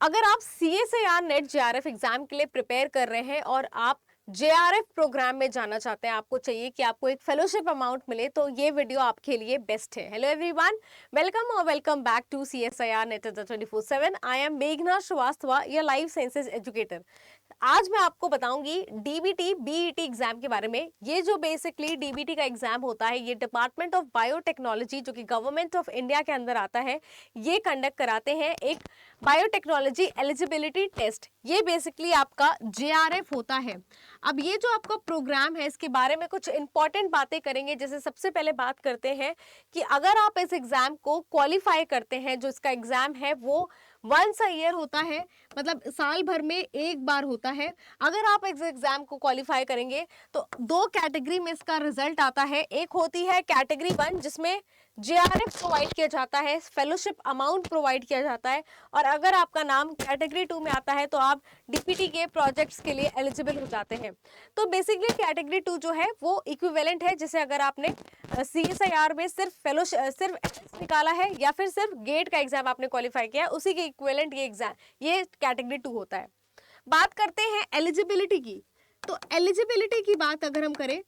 अगर आप CSIR net JRF exam के लिए प्रिपेयर कर रहे हैं और आप JRF प्रोग्राम में जाना चाहते हैं, आपको चाहिए कि आपको एक फेलोशिप अमाउंट मिले, तो ये वीडियो आपके लिए बेस्ट है। हेलो एवरीवन, वेलकम और welcome back to CSIR NET 24/7। I am मेघना Srivastava, your life sciences educator. आज मैं आपको बताऊंगी डीबीटी बीईटी एग्जाम के बारे में। ये जो बेसिकली डीबीटी का एग्जाम होता है, ये डिपार्टमेंट ऑफ बायोटेक्नोलॉजी जो कि गवर्नमेंट ऑफ इंडिया के अंदर आता है, ये कंडक्ट कराते हैं एक बायोटेक्नोलॉजी एलिजिबिलिटी टेस्ट। ये बेसिकली आपका JRF होता है। अब ये जो आपका प्रोग्राम है, इसके बारे में कुछ इंपॉर्टेंट बातें करेंगे। जैसे सबसे पहले बात करते हैं कि अगर आप इस एग्जाम को क्वालिफाई करते हैं, जो इसका एग्जाम है वो वंस अ ईयर होता है, मतलब साल भर में एक बार होता है। अगर आप इस एग्जाम को क्वालिफाई करेंगे तो दो कैटेगरी में इसका रिजल्ट आता है। एक होती है कैटेगरी 1 जिसमें JRF प्रोवाइड किया जाता है, फेलोशिप अमाउंट प्रोवाइड किया जाता है, और अगर आपका नाम कैटेगरी 2 में आता है तो आप डीपीटी के प्रोजेक्ट्स के लिए एलिजिबल हो जाते हैं। तो बेसिकली कैटेगरी 2 जो है वो इक्विवेलेंट है, जैसे अगर आपने CSIR में सिर्फ सिर्फ एस निकाला है या फिर सिर्फ गेट का एग्जाम आपने क्वालिफाई किया है, उसी के इक्विवेलेंट ये एग्जाम, ये कैटेगरी 2 होता है। बात करते हैं एलिजिबिलिटी की। तो एलिजिबिलिटी की बात अगर हम करें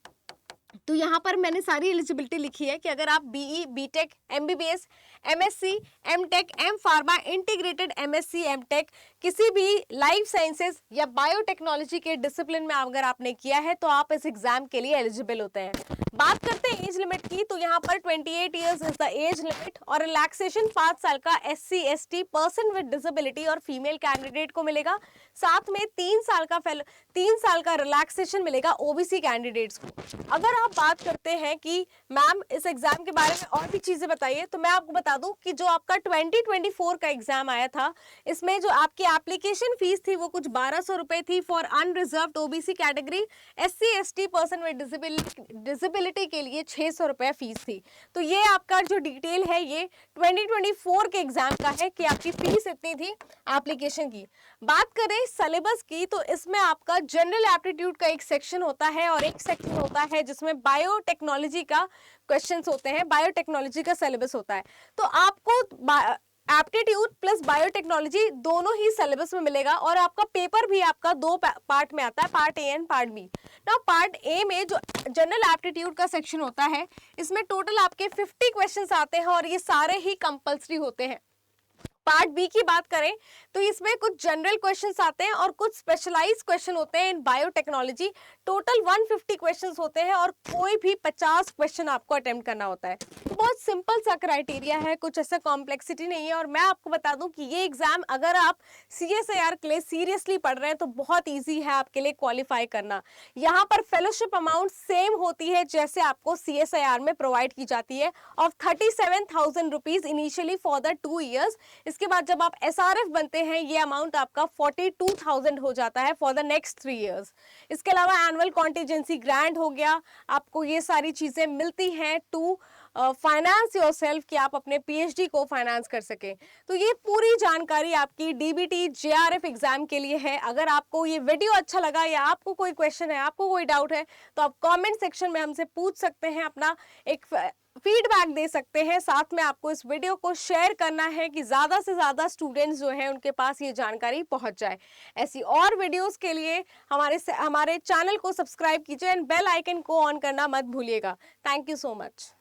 तो यहाँ पर मैंने सारी एलिजिबिलिटी लिखी है कि अगर आप BE, BTech, MBBS, MSc, MTech, M pharma, integrated MSc, MTech, किसी भी लाइफ साइंसेज या बायोटेक्नोलॉजी के डिसिप्लिन में अगर आपने किया है तो आप इस एग्जाम के लिए एलिजिबल होते हैं। बात करते हैं एज लिमिट की, तो यहाँ पर 28 years is the age limit, और रिलैक्सेशन 5 साल का SC, ST, person with disability और फीमेल कैंडिडेट को मिलेगा। साथ में 3 साल का रिलैक्सेशन मिलेगा OBC कैंडिडेट्स को। अगर आप बात करते हैं कि मैम इस एग्जाम के बारे में और भी चीजें बताइए, तो मैं आपको बता दूं कि जो आपका 2024 का एग्जाम आया था, इसमें जो आपकी एप्लीकेशन फीस थी वो कुछ 1200 रुपए थी for unreserved OBC category. SC, ST, person with disability के लिए 600 रुपए फीस थी। तो ये आपका जो डिटेल है ये 2024 के एग्जाम का है कि आपकी फीस इतनी थी एप्लीकेशन की। बात करें सिलेबस की, तो इसमें आपका जनरल एप्टीट्यूड का एक सेक्शन होता है और एक सेक्शन होता है जिसमें बायोटेक्नोलॉजी का क्वेश्चंस होते हैं, बायोटेक्नोलॉजी का सिलेबस होता है। तो आपको एप्टीट्यूड प्लस बायोटेक्नोलॉजी दोनों ही सिलेबस में मिलेगा, और आपका पेपर भी आपका दो पार्ट में आता है, part A and part B। Now part A में जो जनरल एप्टीट्यूड का सेक्शन होता है, इसमें टोटल आपके 50 क्वेश्चंस आते हैं और ये सारे ही कंपल्सरी होते हैं। पार्ट B की बात करें तो इसमें कुछ जनरल क्वेश्चंस आते हैं और कुछ स्पेशलाइज्ड क्वेश्चन होते हैं इन बायोटेक्नोलॉजी। टोटल 150 क्वेश्चंस होते हैं और कोई भी 50 क्वेश्चन आपको अटेम्प्ट करना होता है। तो बहुत सिंपल सा क्राइटेरिया है, कुछ ऐसा कॉम्प्लेक्सिटी नहीं है। और मैं आपको बता दूं कि ये एग्जाम अगर आप CSIR के लिए सीरियसली पढ़ रहे हैं तो बहुत ईजी है आपके लिए क्वालिफाई करना। यहाँ पर फेलोशिप अमाउंट सेम होती है जैसे आपको CSIR में प्रोवाइड की जाती है, of 37,000 rupees initially for the 2 years. इसके बाद जब आप SRF बनते हैं ये अमाउंट आपका 42,000 हो जाता है फॉर द नेक्स्ट 3 इयर्स। इसके अलावा एनुअल कॉन्टीजेंसी ग्रांट हो गया, आपको ये सारी चीजें मिलती हैं टू फाइनेंस योरसेल्फ, कि आप अपने PhD को फाइनेंस कर सकें। तो ये पूरी जानकारी आपकी DBT JRF एग्जाम के लिए है। अगर आपको ये वीडियो अच्छा लगा या आपको कोई क्वेश्चन है, आपको कोई डाउट है, तो आप कमेंट सेक्शन में हमसे पूछ सकते हैं, अपना एक फीडबैक दे सकते हैं। साथ में आपको इस वीडियो को शेयर करना है कि ज़्यादा से ज़्यादा स्टूडेंट्स जो हैं उनके पास ये जानकारी पहुंच जाए। ऐसी और वीडियोस के लिए हमारे चैनल को सब्सक्राइब कीजिए एंड बेल आइकन को ऑन करना मत भूलिएगा। Thank you so much.